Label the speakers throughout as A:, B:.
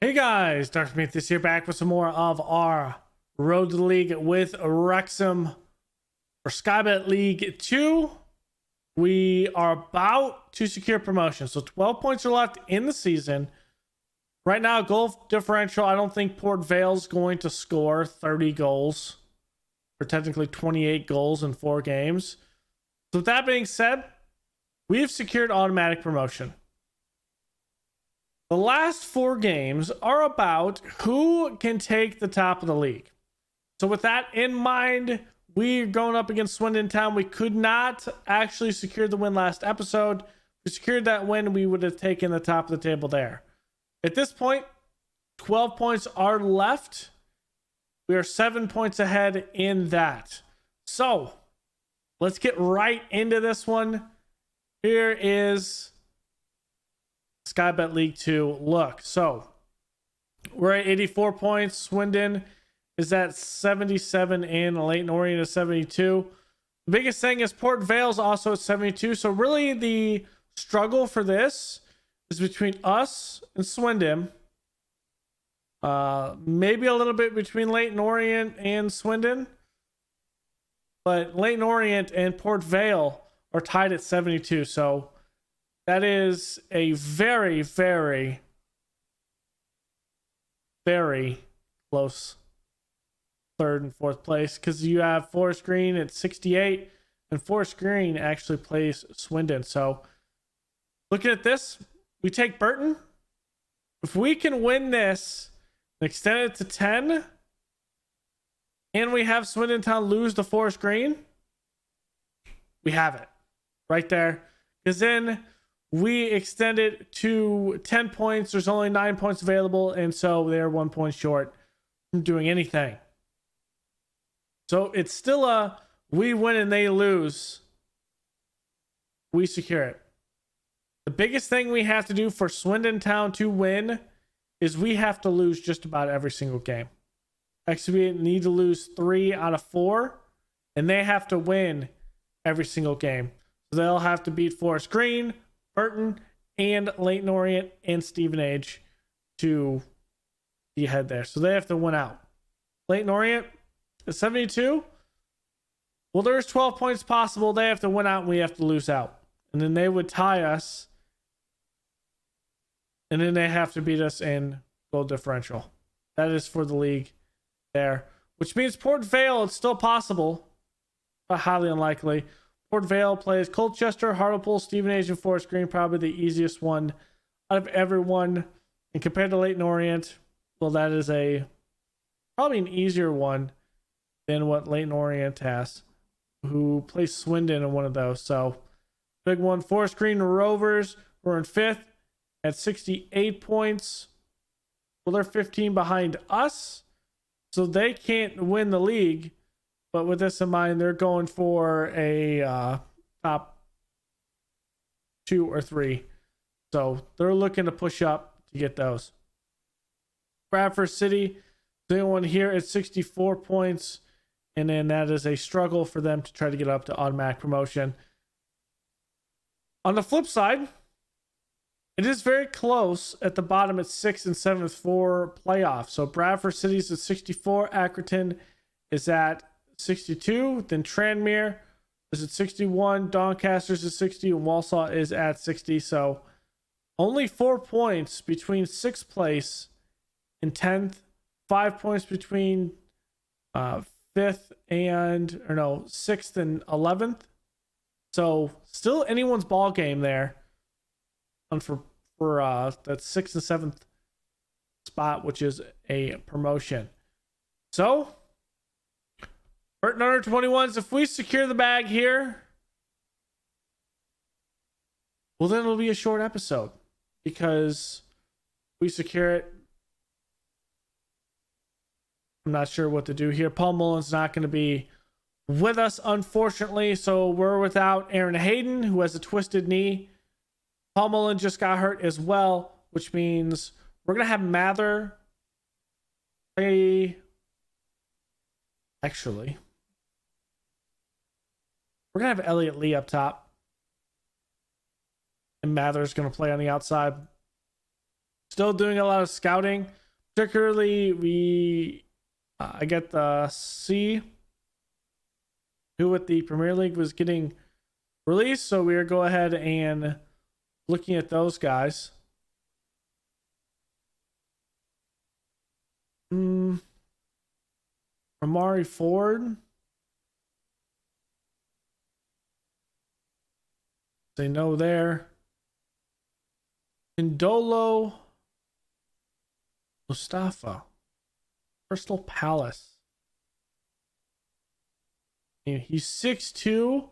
A: Hey guys, Dr. Smith this here back with some more of our Road to the League with Wrexham for Skybet League 2. We are about to secure promotion. So 12 points are left in the season. Right now, goal differential, I don't think Port Vale's going to score 30 goals. Or technically 28 goals in 4 games. So with that being said, we've secured automatic promotion. The last 4 games are about who can take the top of the league. So with that in mind, we're going up against Swindon Town. We could not actually secure the win last episode. If we secured that win, we would have taken the top of the table there. At this point, 12 points are left. We are 7 points ahead in that. So let's get right into this one. Here is Skybet League 2 look. So we're at 84 points. Swindon is at 77 and Leighton Orient is 72. The biggest thing is Port Vale's also at 72. So really the struggle for this is between us and Swindon. Maybe a little bit between Leighton Orient and Swindon. But Leighton Orient and Port Vale are tied at 72. So that is a very, very, very close third and fourth place, because you have Forest Green at 68, and Forest Green actually plays Swindon. So looking at this, we take Burton. If we can win this and extend it to 10, and we have Swindon Town lose to Forest Green, we have it right there. Because then we extend it to 10 points. There's only 9 points available, and so they're 1 point short from doing anything. So it's still a we win and they lose. We secure it. The biggest thing we have to do for Swindon Town to win is we have to lose just about every single game. Actually, we need to lose 3 out of 4, and they have to win every single game. So they'll have to beat Forest Green, Burton, and Leighton Orient and Stevenage to be ahead there. So they have to win out. Leighton Orient is 72. Well, there's 12 points possible. They have to win out and we have to lose out. And then they would tie us. And then they have to beat us in goal differential. That is for the league there. Which means Port Vale, it's still possible, but highly unlikely. Port Vale plays Colchester, Hartlepool, Stevenage, and Forest Green. Probably the easiest one out of everyone. And compared to Leighton Orient, well, that is probably an easier one than what Leighton Orient has, who plays Swindon in one of those. So, big one. Forest Green Rovers were in 5th at 68 points. Well, they're 15 behind us, so they can't win the league. But with this in mind, they're going for a top 2 or 3. So they're looking to push up to get those. Bradford City, the one here at 64 points. And then that is a struggle for them to try to get up to automatic promotion. On the flip side, it is very close at the bottom at 6th and 7th for playoffs. So Bradford City's at 64. Accrington is at 62. Then Tranmere is at 61. Doncaster's at 60. And Walsall is at 60. So only 4 points between 6th place and 10th. 5 points between 6th and 11th. So still anyone's ball game there. And for that 6th and 7th spot, which is a promotion. So Burton under 21s, if we secure the bag here, well, then it'll be a short episode, because we secure it. I'm not sure what to do here. Paul Mullen's not going to be with us, unfortunately, so we're without Aaron Hayden, who has a twisted knee. Paul Mullen just got hurt as well, which means we're going to have Mather play. Actually, we're going to have Elliot Lee up top. And Mather's going to play on the outside. Still doing a lot of scouting. Particularly, I get the see who with the Premier League was getting released. So we're go ahead and looking at those guys. Amari Ford. Say no there. Indolo Mustafa. Crystal Palace. He's 6'2",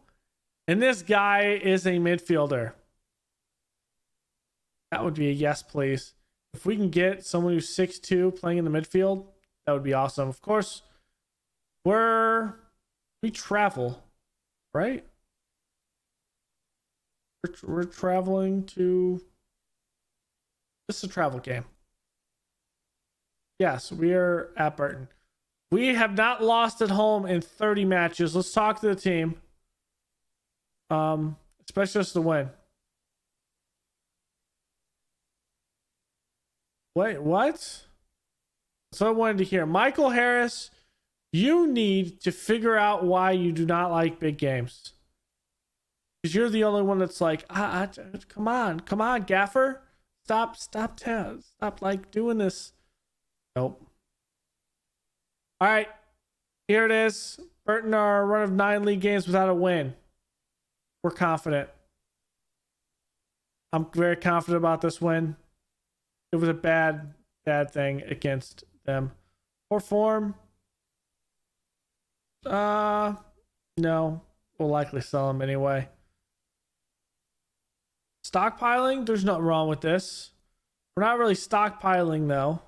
A: and this guy is a midfielder. That would be a yes, please. If we can get someone who's 6'2" playing in the midfield, that would be awesome. Of course, we travel, right? We're traveling to... This is a travel game. Yes, we are at Burton. We have not lost at home in 30 matches. Let's talk to the team. Especially us to win. Wait, what? So I wanted to hear. Michael Harris, you need to figure out why you do not like big games. Because you're the only one that's like, come on, Gaffer. Stop like doing this. Nope. All right, here it is. Burton are a run of 9 league games without a win. We're confident. I'm very confident about this win. It was a bad thing against them. Poor form. No. We'll likely sell them anyway. Stockpiling? There's nothing wrong with this. We're not really stockpiling though.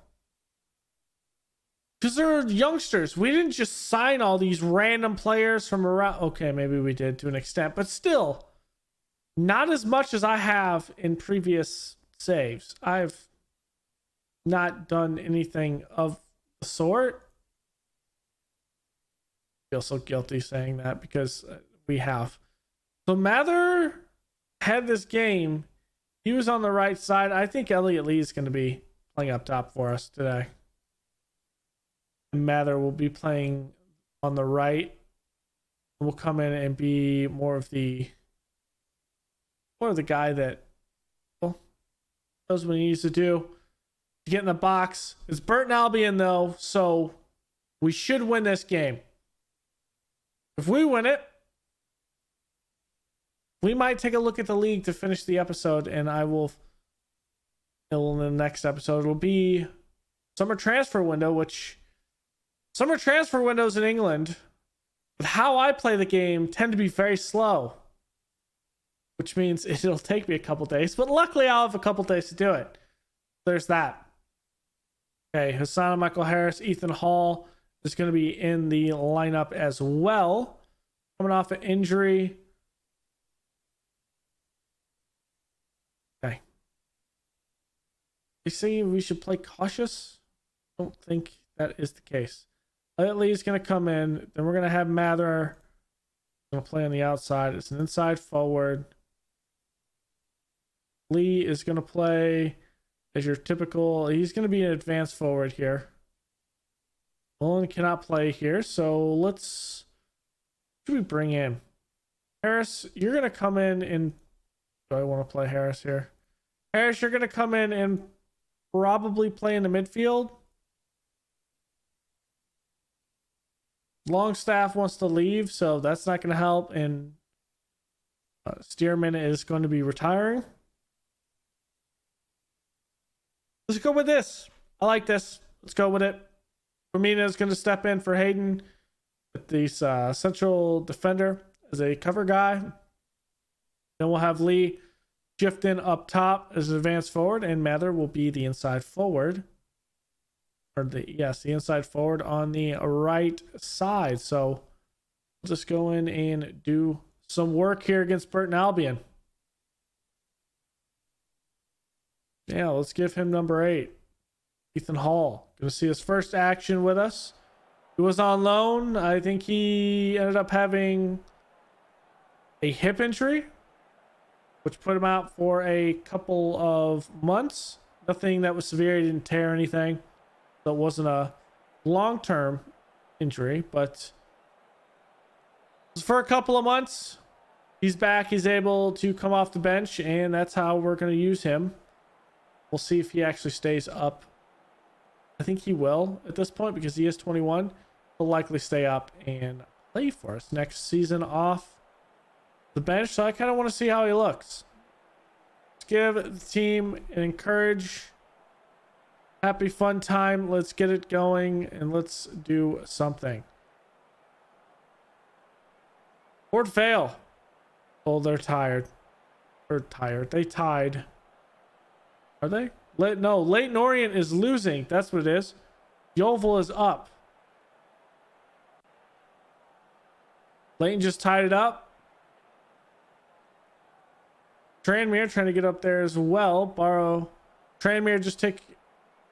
A: Because they're youngsters. We didn't just sign all these random players from around. Okay, maybe we did to an extent. But still, not as much as I have in previous saves. I've not done anything of the sort. I feel so guilty saying that because we have. So Mather had this game. He was on the right side. I think Elliot Lee is going to be playing up top for us today. Mather will be playing on the right. Will come in and be more of the guy that knows what he needs to do to get in the box. It's Burton Albion though, so we should win this game. If we win it, we might take a look at the league to finish the episode, and I will in the next episode will be summer transfer window, which summer transfer windows in England, with how I play the game, tend to be very slow. Which means it'll take me a couple days, but luckily I'll have a couple days to do it. There's that. Okay, Hassan Michael Harris, Ethan Hall is going to be in the lineup as well. Coming off an injury. Okay. You see, we should play cautious? I don't think that is the case. Elliot Lee is going to come in. Then we're going to have Mather going to play on the outside. It's an inside forward. Lee is going to play as your typical. He's going to be an advanced forward here. Mullen cannot play here. So let's. Who should we bring in? Harris, you're going to come in and. Do I want to play Harris here? Harris, you're going to come in and probably play in the midfield. Longstaff wants to leave, so that's not going to help. And Stearman is going to be retiring. Let's go with this. I like this. Let's go with it. Firmino is going to step in for Hayden with this central defender as a cover guy. Then we'll have Lee shift in up top as an advanced forward, and Mather will be the inside forward. The inside forward on the right side. So we'll just go in and do some work here against Burton Albion. Yeah, let's give him number 8. Ethan Hall. Going to see his first action with us. He was on loan. I think he ended up having a hip injury, which put him out for a couple of months. Nothing that was severe. He didn't tear anything. So it wasn't a long-term injury, but for a couple of months, he's back. He's able to come off the bench, and that's how we're going to use him. We'll see if he actually stays up. I think he will at this point because he is 21. He'll likely stay up and play for us next season off the bench. So I kind of want to see how he looks. Let's give the team an encourage. Happy fun time. Let's get it going and let's do something. Ford fail. Oh, they're tired. They're tired. They tied. Are they? No, Leighton Orient is losing. That's what it is. Yeovil is up. Leighton just tied it up. Tranmere trying to get up there as well. Tranmere just take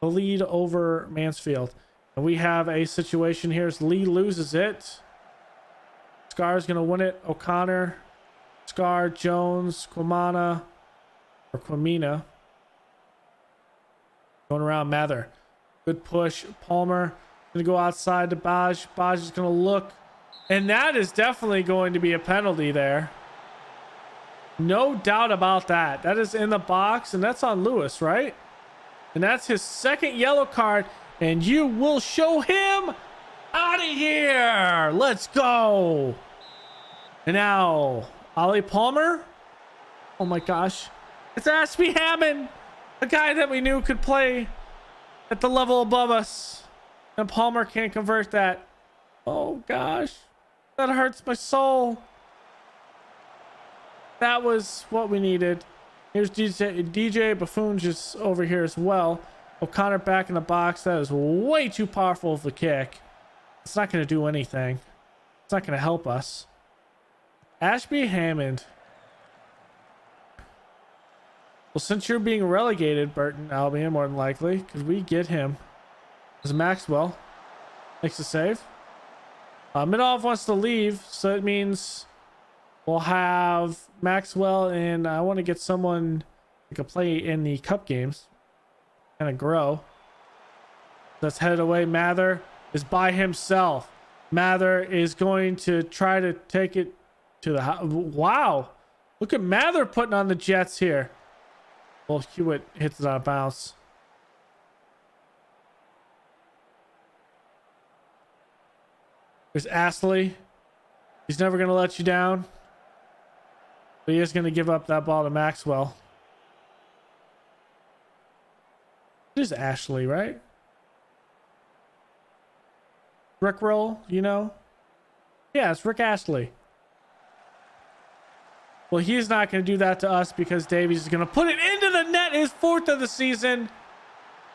A: the lead over Mansfield. And we have a situation here as Lee loses it. Scar's going to win it. O'Connor, Scar, Jones, Quamina. Going around Mather. Good push. Palmer going to go outside to Baj. Baj is going to look. And that is definitely going to be a penalty there. No doubt about that. That is in the box, and that's on Lewis, right? And that's his second yellow card, and you will show him out of here. Let's go. And now, Ollie Palmer. Oh my gosh. It's Ashby Hammond, a guy that we knew could play at the level above us. And Palmer can't convert that. Oh gosh. That hurts my soul. That was what we needed. Here's DJ Buffoon just over here as well. O'Connor back in the box. That is way too powerful of a kick. It's not going to do anything. It's not going to help us. Ashby Hammond. Well, since you're being relegated, Burton Albion, more than likely, because we get him. As Maxwell makes a save. Midoff wants to leave, so it means we'll have Maxwell, and I want to get someone who can play in the cup games. Kind of grow. Let's head away. Mather is by himself. Mather is going to try to take it to the house. Wow. Look at Mather putting on the Jets here. Well, Hewitt hits it on a bounce. There's Astley. He's never going to let you down. But he is going to give up that ball to Maxwell. It is Ashley, right? Rick Roll, you know? Yeah, it's Rick Astley. Well, he's not going to do that to us because Davies is going to put it into the net. His fourth of the season.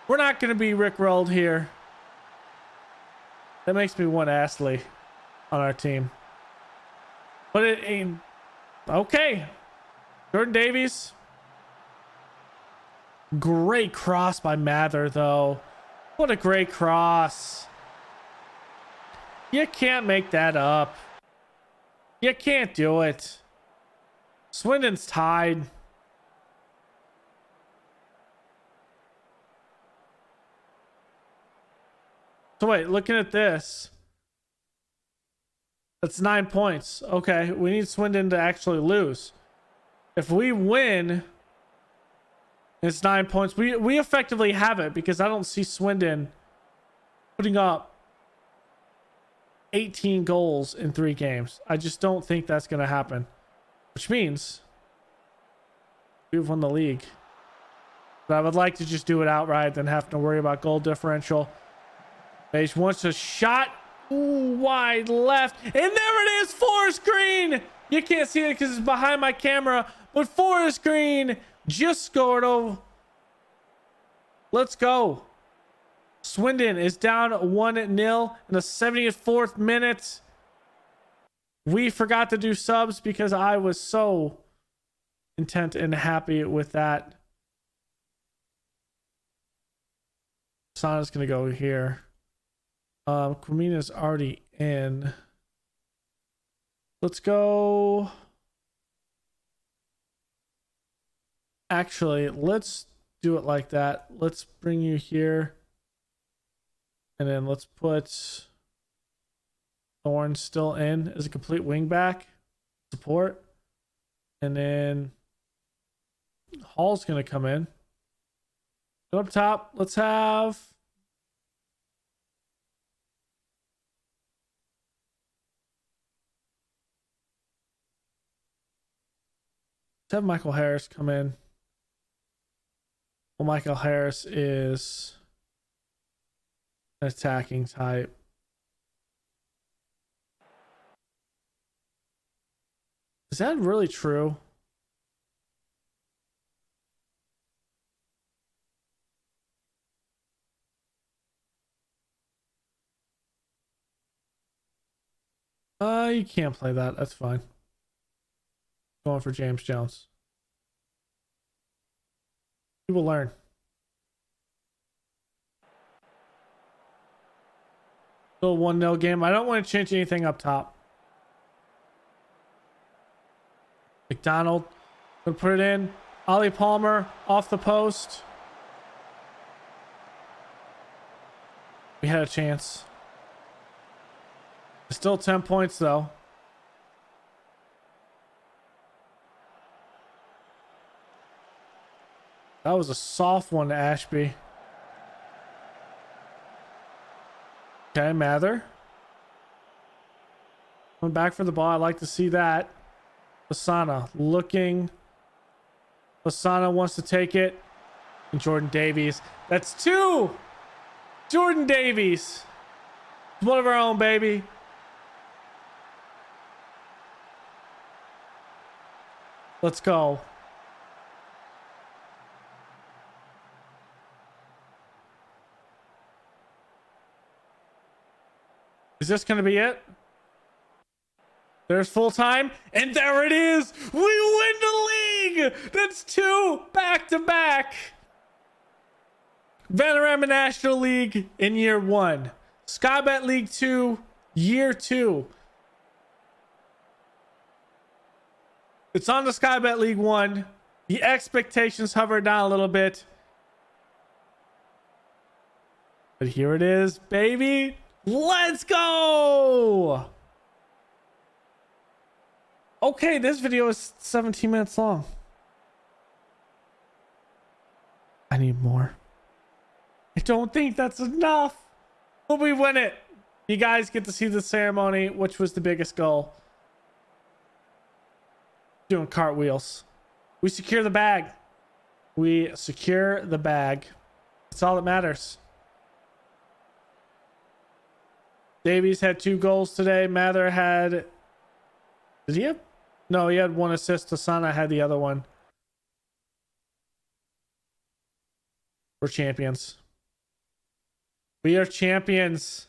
A: We're not going to be Rick Rolled here. That makes me want Astley on our team. But it ain't. Okay. Jordan Davies. Great cross by Mather, though. What a great cross. You can't make that up. You can't do it. Swindon's tied. So wait, looking at this. That's 9 points. Okay, we need Swindon to actually lose. If we win, it's 9 points. We effectively have it because I don't see Swindon putting up 18 goals in 3 games. I just don't think that's going to happen. Which means we've won the league. But I would like to just do it outright than have to worry about goal differential. Page wants a shot. Ooh, wide left. And there it is. Forest Green. You can't see it because it's behind my camera. But Forest Green just scored. Oh, let's go. Swindon is down 1-0 in the 74th minute. We forgot to do subs because I was so intent and happy with that. Sana's going to go here. Quamina's already in. Let's go. Actually, let's do it like that. Let's bring you here. And then let's put Thorne still in as a complete wingback support. And then Hall's going to come in. Go up top. Let's have Michael Harris come in. Well, Michael Harris is an attacking type. Is that really true? You can't play that. That's fine. Going for James Jones. You will learn. Still 1-0 game. I don't want to change anything up top. McDonald. Gonna put it in. Ollie Palmer off the post. We had a chance. Still 10 points though. That was a soft one to Ashby. Okay, Mather. Going back for the ball. I like to see that. Fasana looking. Fasana wants to take it. And Jordan Davies. That's 2. Jordan Davies. One of our own, baby. Let's go. Is this going to be it? There's full time. And there it is. We win the league. That's 2 back-to-back. Vanarama National League in year 1. Sky Bet League 2, year 2. It's on the Sky Bet League 1. The expectations hover down a little bit. But here it is, baby. Let's go. Okay, this video is 17 minutes long. I need more. I don't think that's enough. But we win it. You guys get to see the ceremony, which was the biggest goal. Doing cartwheels. We secure the bag. We secure the bag. That's all that matters. Davies had 2 goals today. Mather had... Did he have... No, he had 1 assist. Tasana had the other one. We're champions. We are champions.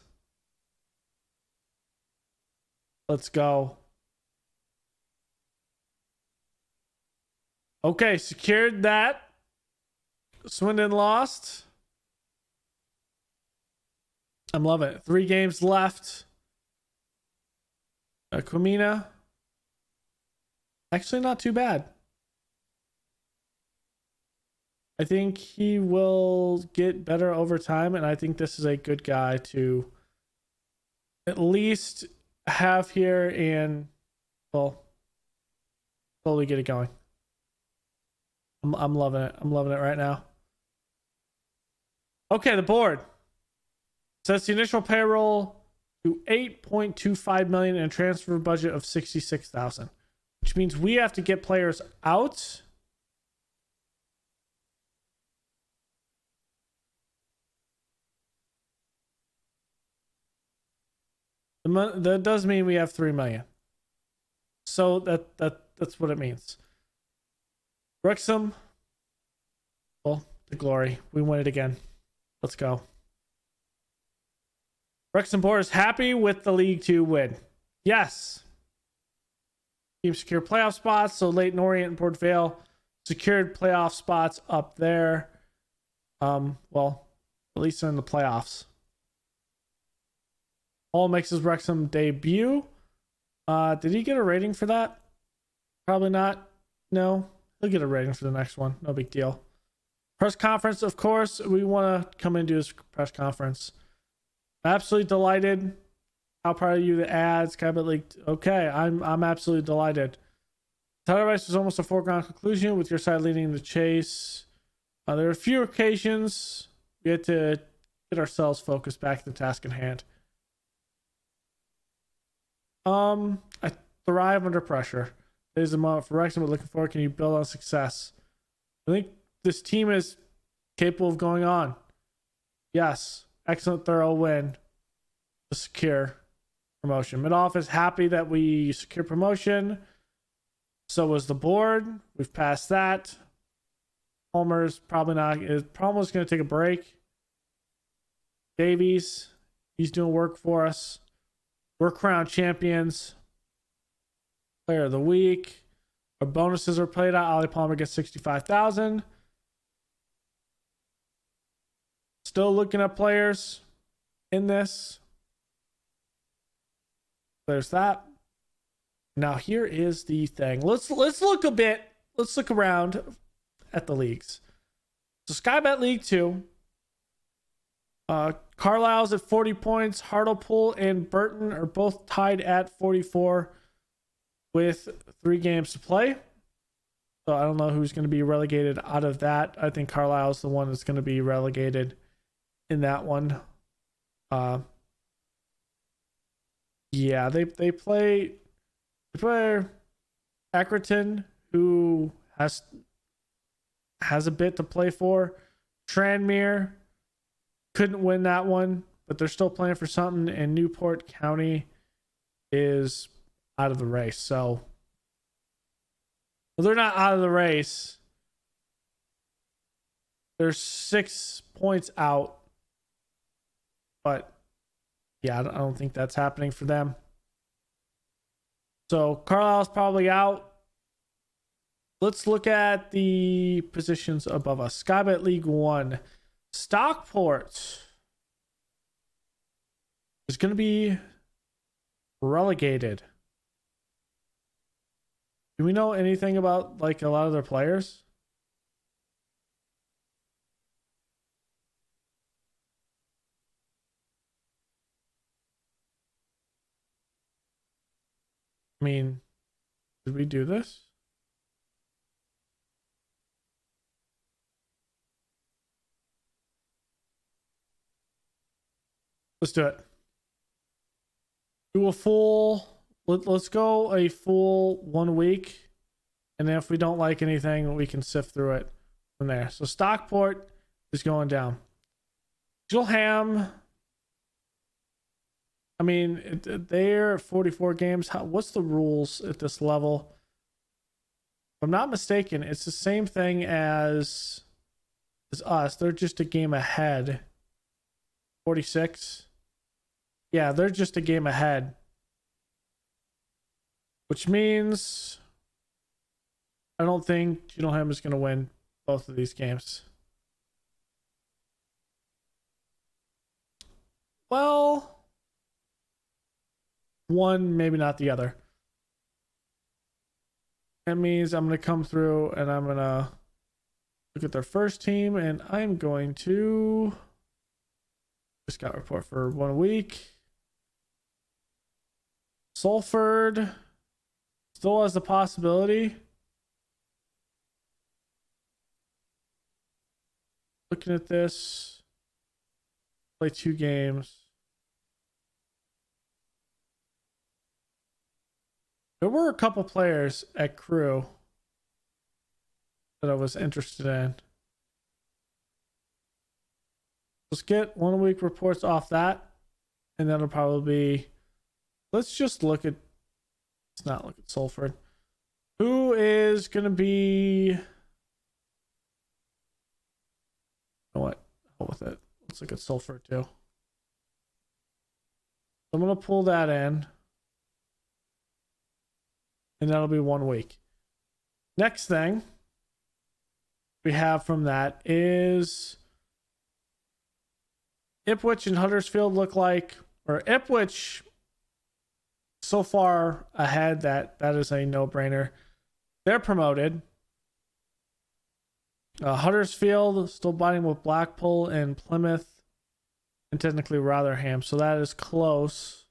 A: Let's go. Okay, secured that. Swindon lost. I'm loving it. 3 games left. Quimina. Actually, not too bad. I think he will get better over time, and I think this is a good guy to at least have here and, well, slowly get it going. I'm loving it. I'm loving it right now. Okay, the board sets the initial payroll to 8.25 million and a transfer budget of 66,000, which means we have to get players out. That does mean we have 3 million. So that's what it means. Wrexham, well, the glory. We win it again. Let's go. Wrexham board is happy with the League 2 win. Yes. Team secure playoff spots. So Leighton Orient and Port Vale secured playoff spots up there. Well, at least in the playoffs. Hall makes his Wrexham debut. Did he get a rating for that? Probably not. No. He'll get a rating for the next one. No big deal. Press conference, of course, we want to come and do this press conference. Absolutely delighted. How proud of you, the ads, Carabao League. Okay, I'm absolutely delighted. Title race was almost a foregone conclusion with your side leading the chase. There are a few occasions we had to get ourselves focused back to the task at hand. I thrive under pressure. There's a moment for Wrexham. We're looking forward. Can you build on success? I think this team is capable of going on. Yes, excellent, thorough win to secure promotion. Mid-office happy that we secure promotion. So was the board. We've passed that. Palmer's probably not. Palmer's going to take a break. Davies, he's doing work for us. We're crowned champions. Player of the week. Our bonuses are played out. Ollie Palmer gets 65,000. Still looking at players in this. There's that. Now here is the thing. Let's look a bit. Let's look around at the leagues. So Sky Bet League 2. Carlisle's at 40 points. Hartlepool and Burton are both tied at 44 with 3 games to play. So I don't know who's going to be relegated out of that. I think Carlisle's the one that's going to be relegated in that one. Yeah, they play Accrington, who has a bit to play for. Tranmere couldn't win that one, but they're still playing for something, and Newport County is out of the race. So, well, they're not out of the race. They're 6 points out, but yeah, I don't think that's happening for them. So Carlisle's probably out. Let's look at the positions above us. Sky Bet League 1. Stockport is going to be relegated. Do we know anything about like a lot of their players? I mean, did we do this? Let's do it. Do a full. Let's go a full 1 week, and then if we don't like anything, we can sift through it from there. So Stockport is going down. Gilham. I mean, they're 44 games. What's the rules at this level? If I'm not mistaken, it's the same thing as us. They're just a game ahead. 46. Yeah, they're just a game ahead. Which means I don't think Gilham is going to win both of these games. Well, one, maybe not the other. That means I'm going to come through and I'm going to look at their first team, and I'm going to scout report for 1 week. Salford still has the possibility. Looking at this, play 2 games. There were a couple players at Crew that I was interested in. Let's get 1 week reports off that, and that'll probably be. Let's just look at. Let's not look at Salford. Who is going to be? You know what? Hell with it. Let's look at Salford too. I'm going to pull that in, and that'll be 1 week. Next thing we have from that is Ipswich and Huddersfield look like, or Ipswich so far ahead that is a no-brainer. They're promoted. Huddersfield still biting with Blackpool and Plymouth and technically Rotherham. So that is close.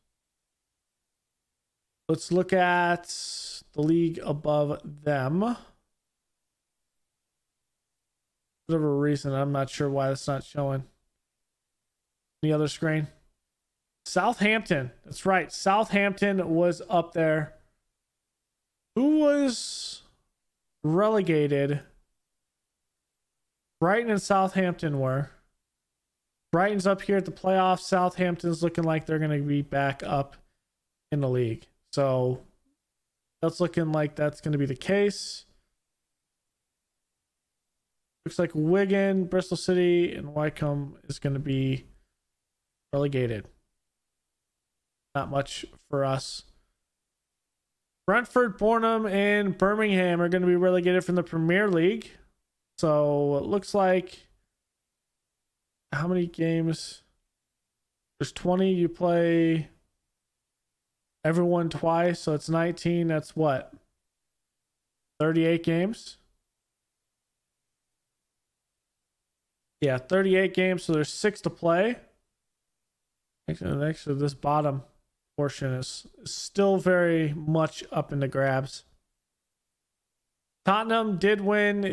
A: Let's look at the league above them. For whatever reason, I'm not sure why it's not showing. The other screen. Southampton. That's right. Southampton was up there. Who was relegated? Brighton and Southampton were. Brighton's up here at the playoffs. Southampton's looking like they're going to be back up in the league. So that's looking like that's going to be the case. Looks like Wigan, Bristol City, and Wycombe is going to be relegated. Not much for us. Brentford, Bournemouth, and Birmingham are going to be relegated from the Premier League. So it looks like how many games? There's 20. You play everyone twice, so it's 19. That's what? 38 games? Yeah, 38 games, so there's 6 to play. Actually, this bottom portion is still very much up in the grabs. Tottenham did win I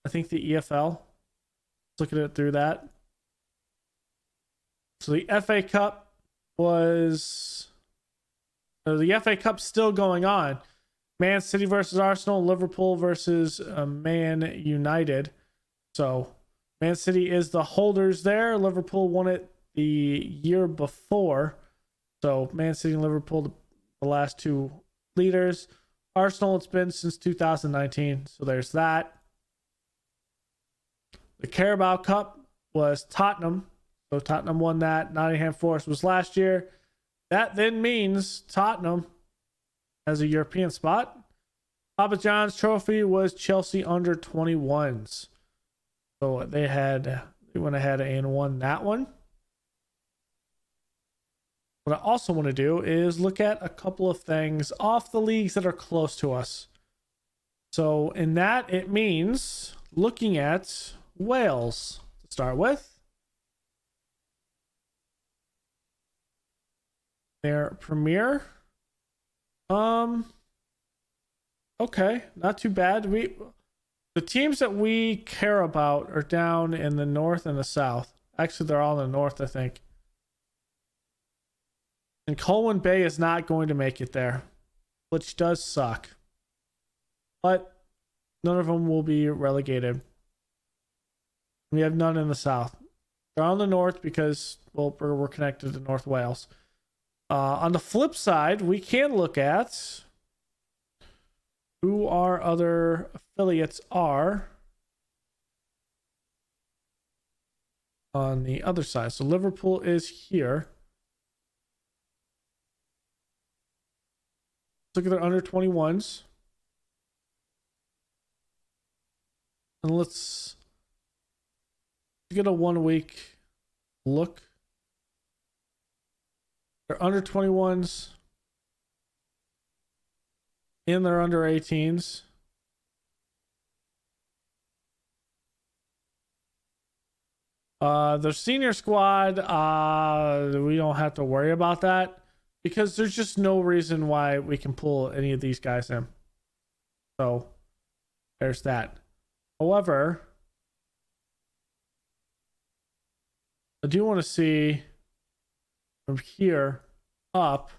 A: think the EFL. Let's look at it through that. So the FA Cup the FA Cup's still going on. Man City versus Arsenal, Liverpool versus Man United. So Man City is the holders there. Liverpool won it the year before. So Man City and Liverpool, the last 2 leaders. Arsenal, it's been since 2019. So there's that. The Carabao Cup was Tottenham. So Tottenham won that. Nottingham Forest was last year. That then means Tottenham has a European spot. Papa John's Trophy was Chelsea under 21s. So they went ahead and won that one. What I also want to do is look at a couple of things off the leagues that are close to us. So in that, it means looking at Wales to start with. Their Premier. Okay, not too bad. The teams that we care about are down in the north and the south. Actually, they're all in the north, I think. And Colwyn Bay is not going to make it there, which does suck. But none of them will be relegated. We have none in the south. They're on the north because, well, we're connected to North Wales. On the flip side, we can look at who our other affiliates are on the other side. So Liverpool is here. Let's look at their under 21s. And let's get a 1 week look. They're under 21s. And they're under 18s. The senior squad, we don't have to worry about that because there's just no reason why we can pull any of these guys in. So there's that. However, I do want to see from here up.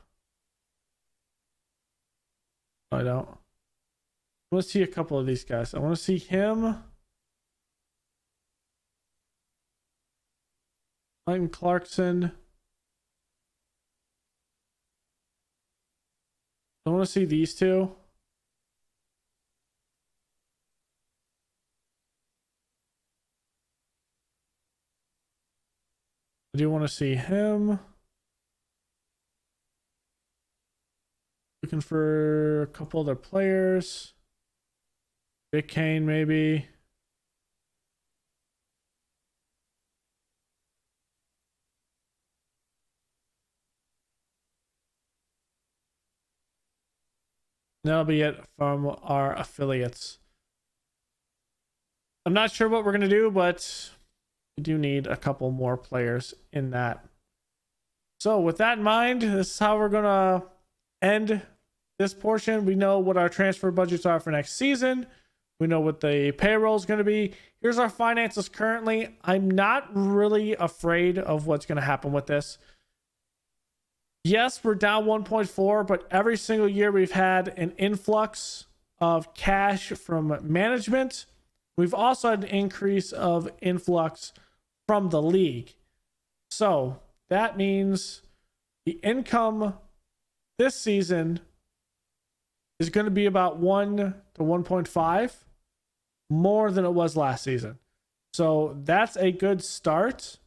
A: I don't. I want to see a couple of these guys. I want to see him. Mike Clarkson. I want to see these two. I do want to see him. Looking for a couple other players. Vic Kane, maybe. That'll be it from our affiliates. I'm not sure what we're going to do, but we do need a couple more players in that. So with that in mind, this is how we're going to end this portion. We know what our transfer budgets are for next season. We know what the payroll is going to be. Here's our finances currently. I'm not really afraid of what's going to happen with this. Yes, we're down 1.4, but every single year we've had an influx of cash from management. We've also had an increase of influx from the league. So that means the income this season is going to be about 1 to 1.5 more than it was last season. So that's a good start.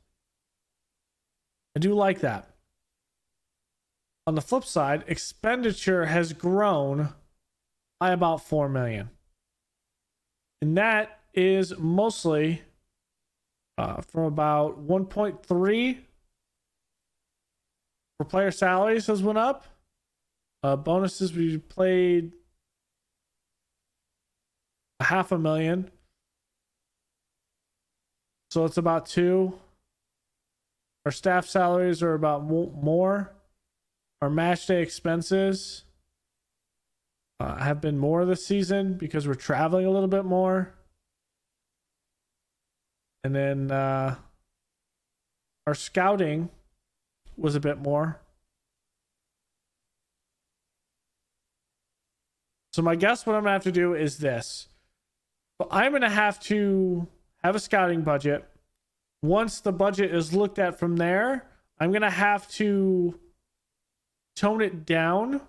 A: I do like that. On the flip side, expenditure has grown by about 4 million. And that is mostly from about 1.3 for player salaries has went up. Bonuses, we played $500,000. So it's about 2. Our staff salaries are about more. Our match day expenses have been more this season because we're traveling a little bit more. And then our scouting was a bit more. So my guess what I'm going to have to do is this. So I'm going to have a scouting budget. Once the budget is looked at from there, I'm going to have to tone it down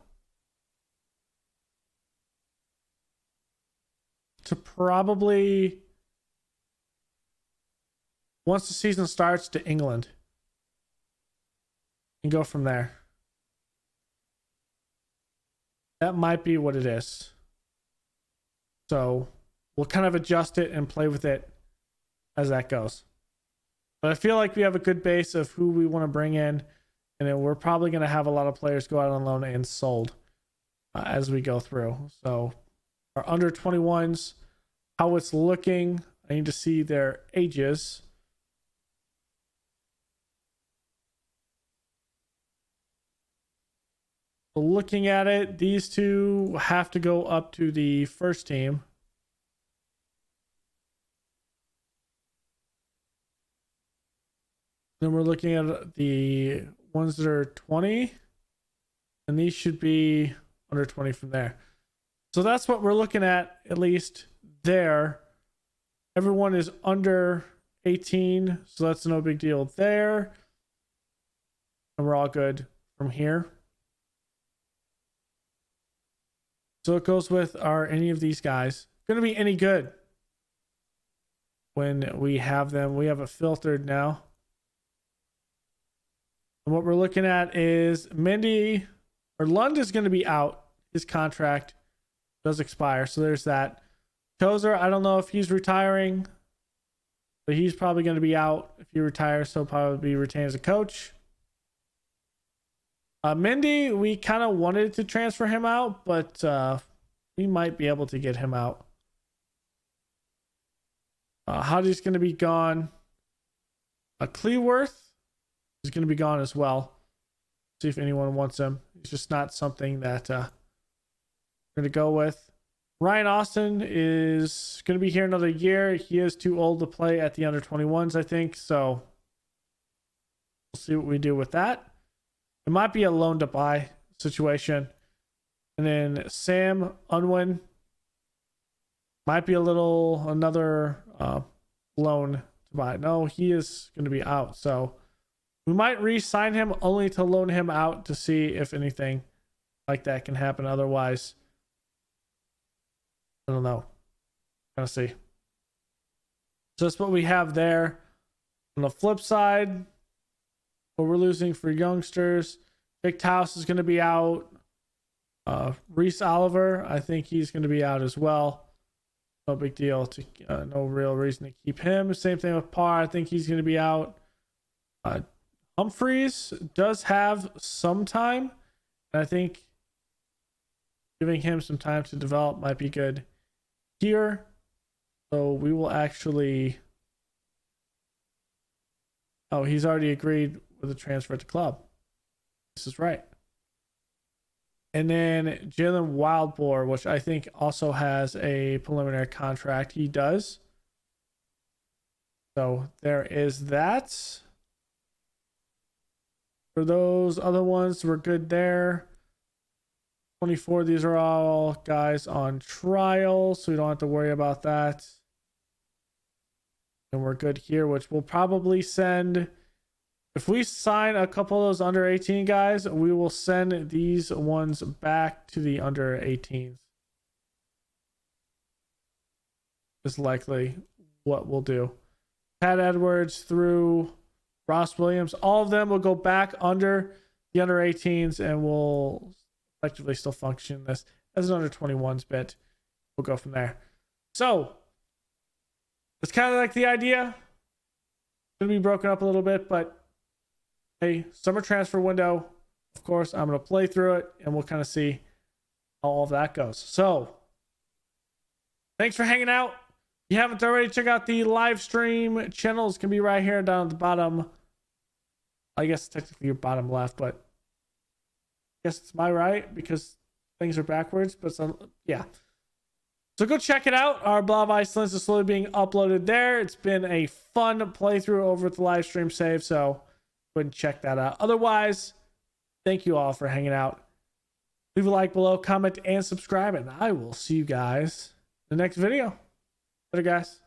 A: to probably, once the season starts, to England and go from there. That might be what it is. So we'll kind of adjust it and play with it as that goes. But I feel like we have a good base of who we want to bring in. And then we're probably going to have a lot of players go out on loan and sold as we go through. So our under 21s, how it's looking. I need to see their ages. Looking at it, these two have to go up to the first team. Then we're looking at the ones that are 20, and these should be under 20 from there. So that's what we're looking at least there. Everyone is under 18, so that's no big deal there. And we're all good from here. So it goes with any of these guys going to be any good when we have them. We have it filtered now. And what we're looking at is Lund is going to be out. His contract does expire. So there's that. Tozer, I don't know if he's retiring, but he's probably going to be out if he retires. So he'll probably be retained as a coach. Mendy, we kind of wanted to transfer him out, but we might be able to get him out. Hodge's going to be gone. Cleworth is going to be gone as well. See if anyone wants him. He's just not something that we're going to go with. Ryan Austin is going to be here another year. He is too old to play at the under 21s, I think. So we'll see what we do with that. It might be a loan to buy situation. And then Sam Unwin might be another loan to buy. No, he is going to be out. So we might re-sign him only to loan him out to see if anything like that can happen. Otherwise, I don't know. Gonna see. So that's what we have there. On the flip side, what we're losing for youngsters, Vic Taus is going to be out. Reese Oliver, I think he's going to be out as well. No big deal. No real reason to keep him. Same thing with Parr. I think he's going to be out. Humphreys does have some time. And I think giving him some time to develop might be good here. So we will actually... Oh, he's already agreed with the transfer to club. This is right. And then Jalen Wildboar, which I think also has a preliminary contract. He does. So there is that. For those other ones, we're good there. 24, these are all guys on trial, so we don't have to worry about that. And we're good here, which we'll probably send... If we sign a couple of those under 18 guys, we will send these ones back to the under 18s. Is likely what we'll do. Pat Edwards through Ross Williams. All of them will go back under the under 18s and will effectively still function this as an under 21s bit. We'll go from there. So it's kind of like the idea. It's going to be broken up a little bit, but a summer transfer window. Of course, I'm going to play through it and we'll kind of see how all of that goes. So thanks for hanging out. If you haven't already, check out the live stream channels. Can be right here down at the bottom. I guess technically your bottom left, but I guess it's my right because things are backwards, but yeah. So go check it out. Our Blob Icelands is slowly being uploaded there. It's been a fun playthrough over at the live stream save, so go ahead and check that out. Otherwise, thank you all for hanging out. Leave a like below, comment, and subscribe, and I will see you guys in the next video. Later, guys.